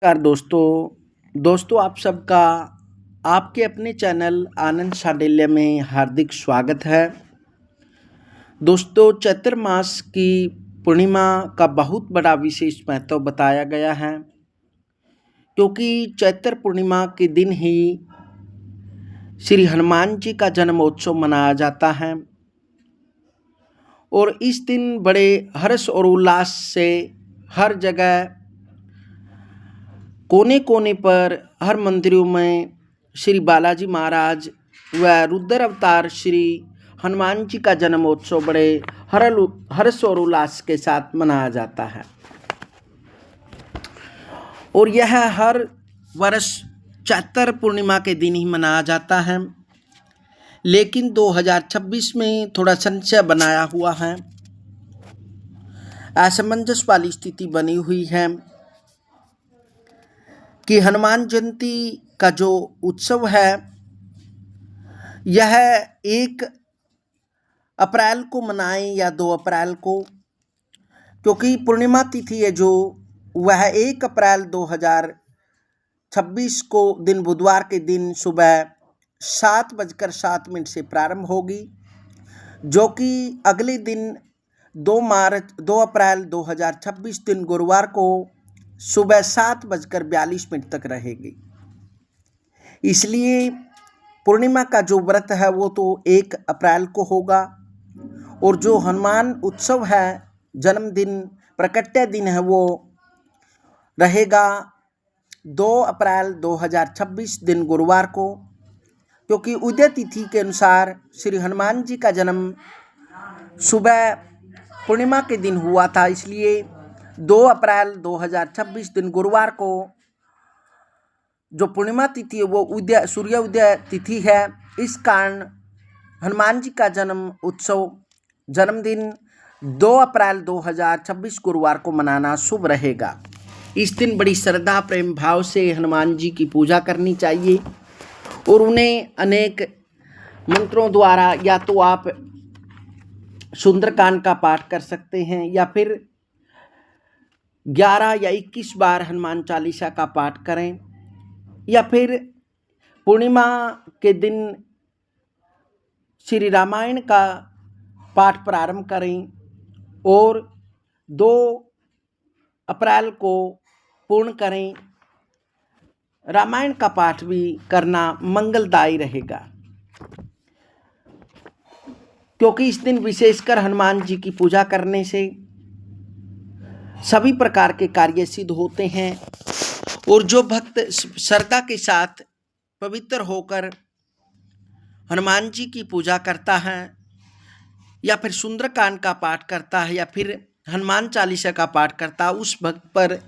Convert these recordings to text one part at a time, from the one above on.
नमस्कार दोस्तों आप सबका आपके अपने चैनल आनंद शांडिल्य में हार्दिक स्वागत है। दोस्तों चैत्र मास की पूर्णिमा का बहुत बड़ा विशेष महत्व बताया गया है, क्योंकि चैत्र पूर्णिमा के दिन ही श्री हनुमान जी का जन्मोत्सव मनाया जाता है और इस दिन बड़े हर्ष और उल्लास से हर जगह कोने कोने पर हर मंदिरों में श्री बालाजी महाराज व रुद्र अवतार श्री हनुमान जी का जन्मोत्सव बड़े हर्ष और उल्लास के साथ मनाया जाता है और यह हर वर्ष चैत्र पूर्णिमा के दिन ही मनाया जाता है। लेकिन 2026 में थोड़ा संशय बनाया हुआ है, असमंजस वाली स्थिति बनी हुई है कि हनुमान जयंती का जो उत्सव है यह 1 अप्रैल को मनाएं या 2 अप्रैल को, क्योंकि पूर्णिमा तिथि है जो वह 1 अप्रैल 2026 को दिन बुधवार के दिन सुबह 7:07 से प्रारंभ होगी, जो कि अगले दिन 2 अप्रैल 2026 दिन गुरुवार को सुबह 7:42 तक रहेगी। इसलिए पूर्णिमा का जो व्रत है वो तो 1 अप्रैल को होगा और जो हनुमान उत्सव है, जन्मदिन प्रकट्य दिन है, वो रहेगा 2 अप्रैल 2026 दिन गुरुवार को, क्योंकि उदय तिथि के अनुसार श्री हनुमान जी का जन्म सुबह पूर्णिमा के दिन हुआ था। इसलिए 2 अप्रैल 2026 दिन गुरुवार को जो पूर्णिमा तिथि है वो सूर्य उदय तिथि है। इस कारण हनुमान जी का जन्मदिन 2 अप्रैल 2026 गुरुवार को मनाना शुभ रहेगा। इस दिन बड़ी श्रद्धा प्रेम भाव से हनुमान जी की पूजा करनी चाहिए और उन्हें अनेक मंत्रों द्वारा या तो आप सुंदरकांड का पाठ कर सकते हैं या फिर 11 या 21 बार हनुमान चालीसा का पाठ करें, या फिर पूर्णिमा के दिन श्री रामायण का पाठ प्रारंभ करें और 2 अप्रैल को पूर्ण करें। रामायण का पाठ भी करना मंगलदायी रहेगा, क्योंकि इस दिन विशेषकर हनुमान जी की पूजा करने से सभी प्रकार के कार्य सिद्ध होते हैं और जो भक्त श्रद्धा के साथ पवित्र होकर हनुमान जी की पूजा करता है या फिर सुंदरकांड का पाठ करता है या फिर हनुमान चालीसा का पाठ करता है, उस भक्त पर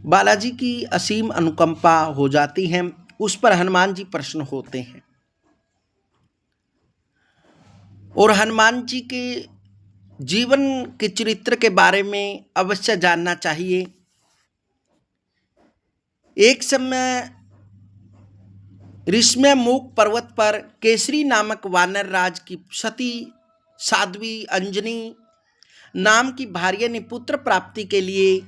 बालाजी की असीम अनुकंपा हो जाती है, उस पर हनुमान जी प्रसन्न होते हैं। और हनुमान जी के जीवन के चरित्र के बारे में अवश्य जानना चाहिए। एक समय ऋषिमय मूक पर्वत पर केसरी नामक वानर राज की सती साध्वी अंजनी नाम की भार्या ने पुत्र प्राप्ति के लिए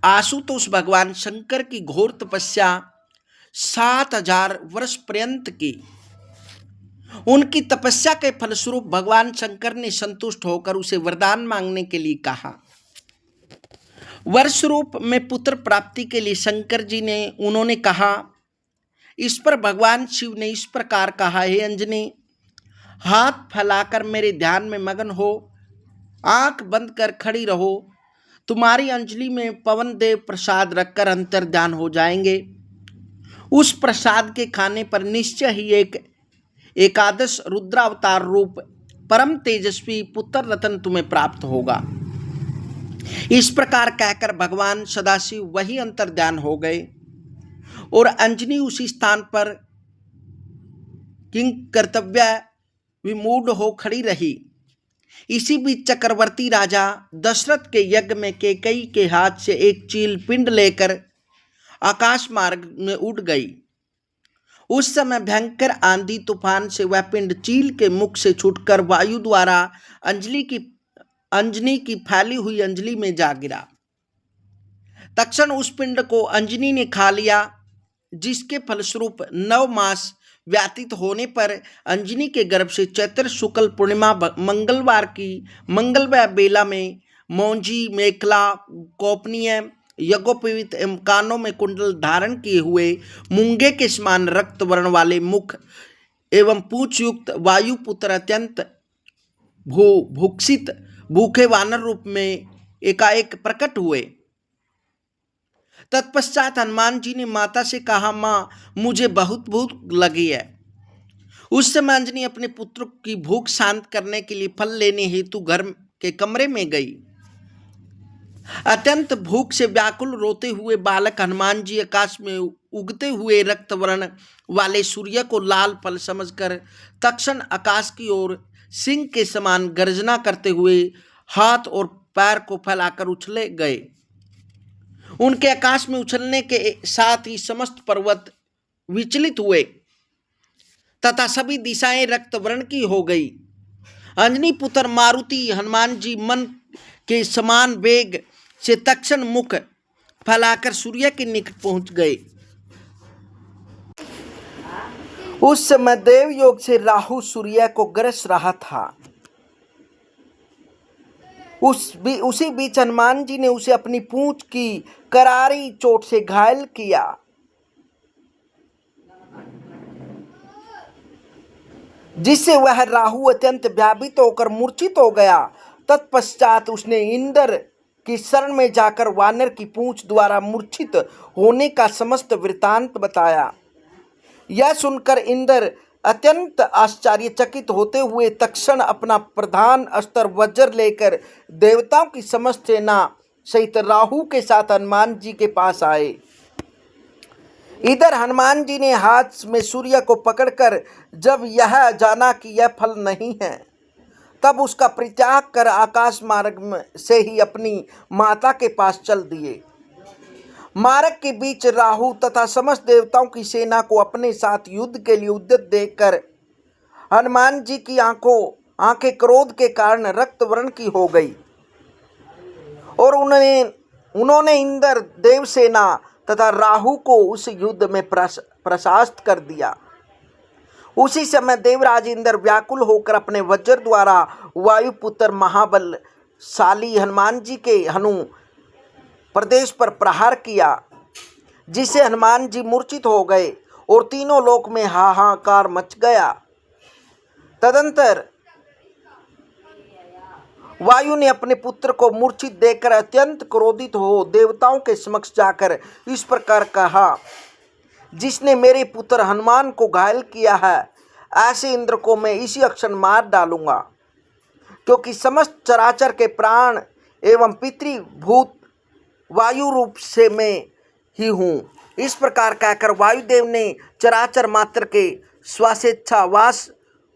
आशुतोष भगवान शंकर की घोर तपस्या 7000 वर्ष पर्यंत की। उनकी तपस्या के फलस्वरूप भगवान शंकर ने संतुष्ट होकर उसे वरदान मांगने के लिए कहा। वर स्वरूप में पुत्र प्राप्ति के लिए शंकर जी ने उन्होंने कहा। इस पर भगवान शिव ने इस प्रकार कहा, हे अंजनी, हाथ फैलाकर मेरे ध्यान में मगन हो, आंख बंद कर खड़ी रहो। तुम्हारी अंजलि में पवन देव प्रसाद रखकर अंतर ध्यान हो जाएंगे। उस प्रसाद के खाने पर निश्चय ही एक एकादश रुद्रावतार रूप परम तेजस्वी पुत्र रतन तुम्हें प्राप्त होगा। इस प्रकार कहकर भगवान सदाशिव वही अंतर ध्यान हो गए और अंजनी उसी स्थान पर किंग कर्तव्य विमूढ़ हो खड़ी रही। इसी बीच चक्रवर्ती राजा दशरथ के यज्ञ में कैकेयी के हाथ से एक चील पिंड लेकर आकाश मार्ग में उड़ गई। उस समय भयंकर आंधी तूफान से वह पिंड चील के मुख से छूटकर वायु द्वारा अंजनी की फैली हुई अंजलि में जा गिरा। तक्षण उस पिंड को अंजनी ने खा लिया, जिसके फलस्वरूप 9 मास व्यतीत होने पर अंजनी के गर्भ से चैत्र शुक्ल पूर्णिमा मंगलवार की मंगलवार बेला में मौंजी, मेखला, गोपनीय, यज्ञोपवीत एवं कानों में कुंडल धारण किए हुए मूंगे के समान रक्त वर्ण वाले मुख एवं पूंछ युक्त वायुपुत्र अत्यंत भूक्षित भूखे वानर रूप में एकाएक प्रकट हुए। तत्पश्चात हनुमान जी ने माता से कहा, माँ मुझे बहुत भूख लगी है। उस समय अंजनी अपने पुत्र की भूख शांत करने के लिए फल लेने हेतु घर के कमरे में गई। अत्यंत भूख से व्याकुल रोते हुए बालक हनुमान जी आकाश में उगते हुए रक्त वर्ण वाले सूर्य को लाल फल समझकर तक्षण आकाश की ओर सिंह के समान गर्जना करते हुए हाथ और पैर को फैलाकर उछले गए। उनके आकाश में उछलने के साथ ही समस्त पर्वत विचलित हुए तथा सभी दिशाएं रक्त वर्ण की हो गई। अंजनी पुत्र मारुति हनुमान जी मन के समान वेग से तक्षण मुख फैलाकर सूर्य के निकट पहुंच गए। उस समय देव योग से राहु सूर्य को ग्रस रहा था। उसी बीच हनुमान जी ने उसे अपनी पूंछ की करारी चोट से घायल किया। जिससे वह राहु अत्यंत व्याधित होकर मूर्छित हो गया। तत्पश्चात उसने इंद्र की शरण में जाकर वानर की पूंछ द्वारा मूर्छित होने का समस्त वृतांत बताया। यह सुनकर इंद्र अत्यंत आश्चर्यचकित होते हुए तक्षण अपना प्रधान अस्त्र वज्र लेकर देवताओं की समस्त सेना सहित राहु के साथ हनुमान जी के पास आए। इधर हनुमान जी ने हाथ में सूर्य को पकड़कर जब यह जाना कि यह फल नहीं है, तब उसका परित्याग कर आकाश मार्ग से ही अपनी माता के पास चल दिए। मार्ग के बीच राहु तथा समस्त देवताओं की सेना को अपने साथ युद्ध के लिए उद्यत देखकर हनुमान जी की आंखें क्रोध के कारण रक्त वर्ण की हो गई और उन्होंने इंद्र, देवसेना तथा राहु को उस युद्ध में प्रशास्त कर दिया। उसी समय देवराज इंद्र व्याकुल होकर अपने वज्र द्वारा वायुपुत्र महाबलशाली हनुमान जी के हनु प्रदेश पर प्रहार किया, जिससे हनुमान जी मूर्छित हो गए और तीनों लोक में हाहाकार मच गया। तदंतर वायु ने अपने पुत्र को मूर्छित देखकर अत्यंत क्रोधित हो देवताओं के समक्ष जाकर इस प्रकार कहा, जिसने मेरे पुत्र हनुमान को घायल किया है, ऐसे इंद्र को मैं इसी क्षण मार डालूंगा, क्योंकि समस्त चराचर के प्राण एवं पितृभूत वायु रूप से मैं ही हूँ। इस प्रकार कहकर वायुदेव ने चराचर मात्र के श्वासेच्छावास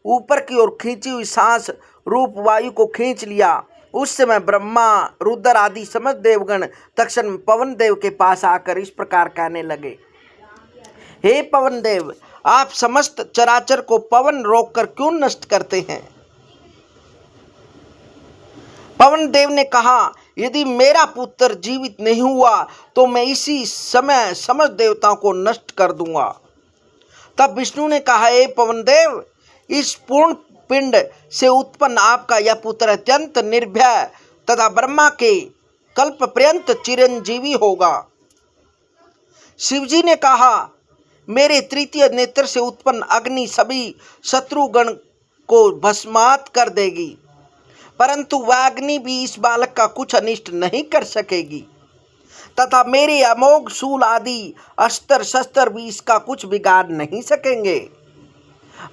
ऊपर की ओर खींची हुई सांस रूप वायु को खींच लिया। उस समय ब्रह्मा, रुद्र आदि समस्त देवगण तक्षण पवन देव के पास आकर इस प्रकार कहने लगे, हे पवन देव, आप समस्त चराचर को पवन रोककर क्यों नष्ट करते हैं? पवन देव ने कहा, यदि मेरा पुत्र जीवित नहीं हुआ तो मैं इसी समय समस्त देवताओं को नष्ट कर दूंगा। तब विष्णु ने कहा, हे पवन देव, इस पूर्ण पिंड से उत्पन्न आपका यह पुत्र अत्यंत निर्भय तथा ब्रह्मा के कल्प पर्यंत चिरंजीवी होगा। शिवजी ने कहा, मेरे तृतीय नेत्र से उत्पन्न अग्नि सभी शत्रुगण को भस्मात कर देगी, परंतु वह अग्नि भी इस बालक का कुछ अनिष्ट नहीं कर सकेगी तथा मेरे अमोघ शूल आदि अस्त्र शस्त्र भी इसका कुछ बिगाड़ नहीं सकेंगे।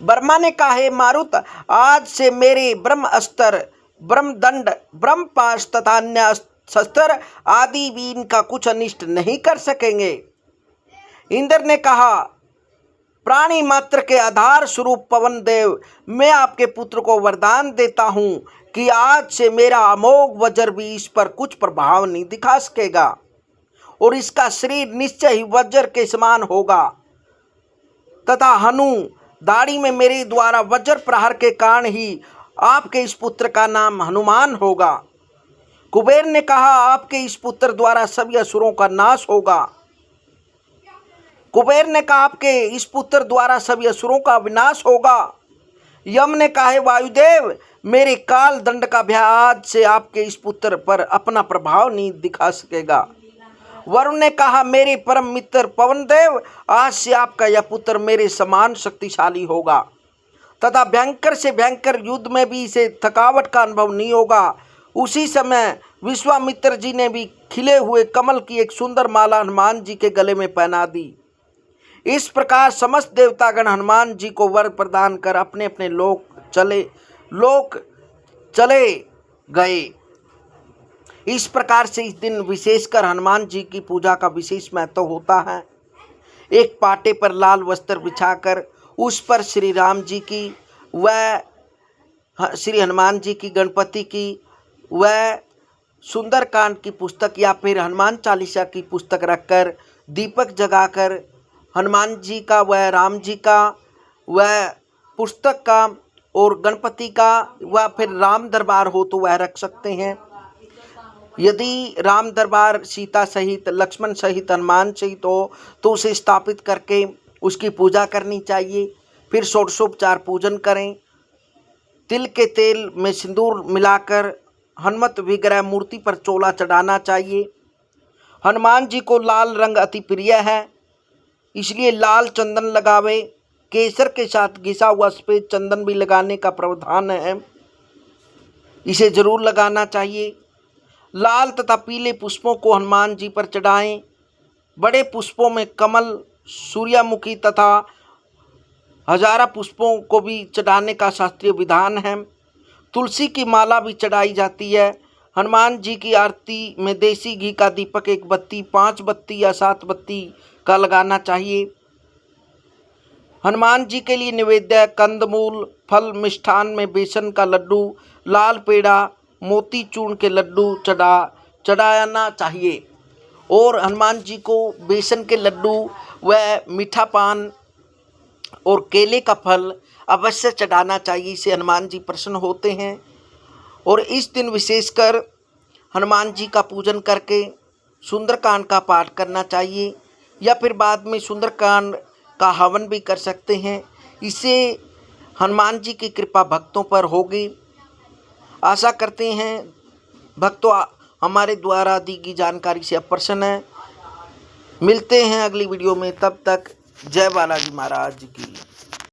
ब्रह्मा ने कहा, हे मारुत, आज से मेरे ब्रह्म अस्त्र, ब्रह्मदंड, ब्रह्मपाश तथा अन्य शस्त्र आदि भी इनका कुछ अनिष्ट नहीं कर सकेंगे। इंद्र ने कहा, प्राणी मात्र के आधार स्वरूप पवन देव, मैं आपके पुत्र को वरदान देता हूँ कि आज से मेरा अमोघ वज्र भी इस पर कुछ प्रभाव नहीं दिखा सकेगा और इसका शरीर निश्चय ही वज्र के समान होगा तथा हनु दाढ़ी में मेरे द्वारा वज्र प्रहार के कारण ही आपके इस पुत्र का नाम हनुमान होगा। कुबेर ने कहा, आपके इस पुत्र द्वारा सभी असुरों का नाश होगा। कुबेर ने कहा, आपके इस पुत्र द्वारा सभी असुरों का विनाश होगा। यम ने कहा, हे वायुदेव, मेरे काल दंड का भय आज से आपके इस पुत्र पर अपना प्रभाव नहीं दिखा सकेगा। वरुण ने कहा, मेरे परम मित्र पवन देव, आज से आपका यह पुत्र मेरे समान शक्तिशाली होगा तथा भयंकर से भयंकर युद्ध में भी इसे थकावट का अनुभव नहीं होगा। उसी समय विश्वामित्र जी ने भी खिले हुए कमल की एक सुंदर माला हनुमान जी के गले में पहना दी। इस प्रकार समस्त देवतागण हनुमान जी को वर प्रदान कर अपने अपने लोक चले गए। इस प्रकार से इस दिन विशेषकर हनुमान जी की पूजा का विशेष महत्व होता है। एक पाटे पर लाल वस्त्र बिछाकर उस पर श्री राम जी की व श्री हनुमान जी की, गणपति की व सुंदरकांड की पुस्तक या फिर हनुमान चालीसा की पुस्तक रखकर दीपक जगाकर हनुमान जी का व राम जी का व पुस्तक का और गणपति का व फिर राम दरबार हो तो वह रख सकते हैं। यदि राम दरबार सीता सहित, लक्ष्मण सहित, हनुमान सहित हो तो उसे स्थापित करके उसकी पूजा करनी चाहिए। फिर षोडशोपचार पूजन करें। तिल के तेल में सिंदूर मिलाकर हनुमत विग्रह मूर्ति पर चोला चढ़ाना चाहिए। हनुमान जी को लाल रंग अति प्रिय है, इसलिए लाल चंदन लगावे। केसर के साथ घिसा हुआ सफेद चंदन भी लगाने का प्रावधान है, इसे जरूर लगाना चाहिए। लाल तथा पीले पुष्पों को हनुमान जी पर चढ़ाएं। बड़े पुष्पों में कमल, सूर्यमुखी तथा हजारा पुष्पों को भी चढ़ाने का शास्त्रीय विधान है। तुलसी की माला भी चढ़ाई जाती है। हनुमान जी की आरती में देसी घी का दीपक 1 बत्ती, 5 बत्ती या 7 बत्ती का लगाना चाहिए। हनुमान जी के लिए निवेद्य कंदमूल, फल, मिष्ठान में बेसन का लड्डू, लाल पेड़ा, मोती चूर्ण के लड्डू चढ़ाना चाहिए। और हनुमान जी को बेसन के लड्डू व मीठा पान और केले का फल अवश्य चढ़ाना चाहिए। इससे हनुमान जी प्रसन्न होते हैं। और इस दिन विशेषकर हनुमान जी का पूजन करके सुंदरकांड का पाठ करना चाहिए या फिर बाद में सुंदरकांड का हवन भी कर सकते हैं। इससे हनुमान जी की कृपा भक्तों पर होगी। आशा करते हैं भक्तों हमारे द्वारा दी गई जानकारी से आप प्रसन्न हैं। मिलते हैं अगली वीडियो में, तब तक जय बालाजी महाराज की।